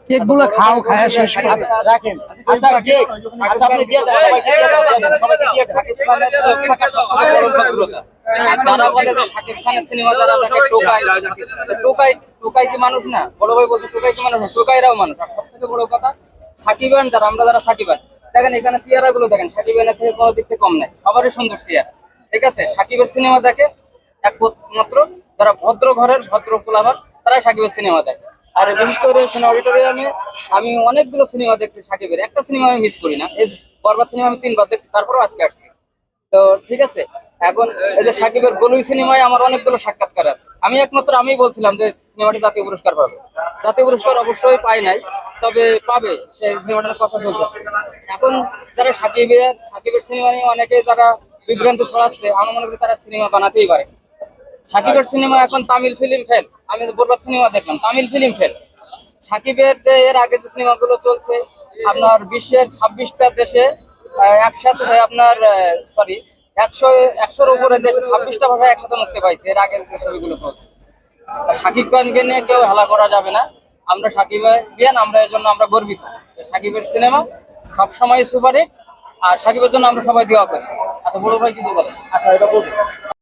Cake গুলো খাও, খায়া শেষ করো। রাখেন। আচ্ছা কেক, আচ্ছা আপনি দিয়ে দেন, সবাইকে দিয়ে দেন, সবাইকে দিয়ে দেন। শাকিব খানের থাকা সবথেকে বড় ভদ্রতা। যারা বলে যে শাকিব খানের সিনেমা যারা তাকে টোকাই কি মানুষ না? বড় ভাই বলছে টোকাই কি মানুষ না? টোকাইরাও মানুষ। আর সবথেকে বড় কথা, সাকিবান যারা, আমরা যারা সাকিবান, দেখেন এখানে চেয়ারা গুলো দেখেন, সাকিবানের থেকে কোনো দিক থেকে কম নাই, সবারই সুন্দর চেয়ার। ঠিক আছে, সাকিবের সিনেমা দেখে একমাত্র যারা ভদ্র ঘরের ভদ্র পোলাপান, তারাই সাকিবের সিনেমা দেখে। আর বিশেষ করে সিনেমা অডিটোরিয়ামে আমি অনেকগুলো সিনেমা দেখছি সাকিবের, একটা সিনেমা আমি মিস করি না। এই বরবাদ সিনেমা আমি 3 বার দেখছি, তারপরেও আজকে আসছি। তো ঠিক আছে, এখন এই যে সাকিবের গলুই সিনেমায় আমার অনেকগুলো সাক্ষাৎকার আছে। আমি বলছিলাম যে সিনেমাটি জাতীয় পুরস্কার পাবে। জাতীয় পুরস্কার অবশ্যই পাই নাই, তবে পাবে, সেই সিনেমাটার কথা চলতেছে। এখন যারা সাকিবের সিনেমা নিয়ে অনেকে যারা বিভ্রান্ত ছড়াচ্ছে, আমার মনে করি তারা সিনেমা বানাতেই পারে। সাকিবের সিনেমা এখন তামিল ফিল্ম ফেল। আমি বরবাদ সিনেমা দেখলাম, তামিল ফিল্ম ফেল। সাকিবের যে এর আগের যে সিনেমাগুলো চলছে আপনার বিশ্বের 26টা দেশে একসাথে আপনার সরি 100-100-র উপরে দেশে 26টা ভাষা একসাথে মুক্তি পাইছে এর আগের যে ছবিগুলো চলছে। সাকিব খানকে নিয়ে কেউ হেলা করা যাবে না। আমরা সাকিবের বিয়ান, আমরা এর জন্য আমরা গর্বিত। সাকিবের সিনেমা সবসময় সুপারহিট, আর সাকিবের জন্য আমরা সবাই দোয়া করি। আচ্ছা বড় ভাই কিছু বলেন। আচ্ছা এটা বলুন।